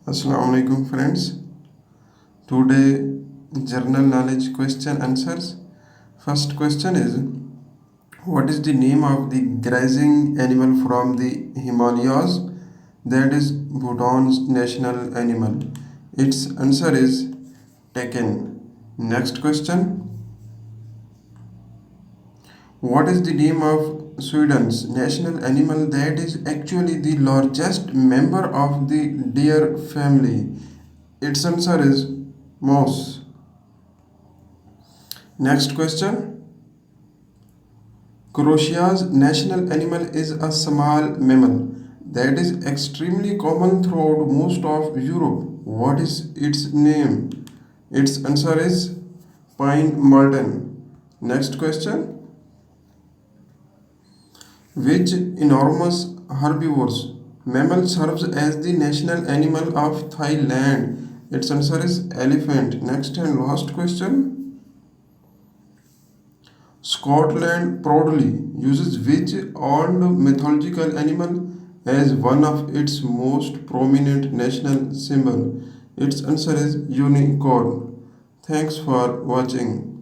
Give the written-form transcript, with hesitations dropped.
Assalamu alaikum friends. Today general knowledge question answers. First question is, what is the name of the grazing animal from the Himalayas? That is Bhutan's national animal. Its answer is taken. Next question. What is the name of Sweden's national animal that is actually the largest member of the deer family? Its answer is mouse. Next question. Croatia's national animal is a small mammal that is extremely common throughout most of Europe. What is its name? Its answer is pine marten. Next question. Which enormous herbivores mammal serves as the national animal of Thailand? Its answer is elephant. Next and last question. Scotland proudly uses which old mythological animal as one of its most prominent national symbol? Its answer is unicorn. Thanks for watching.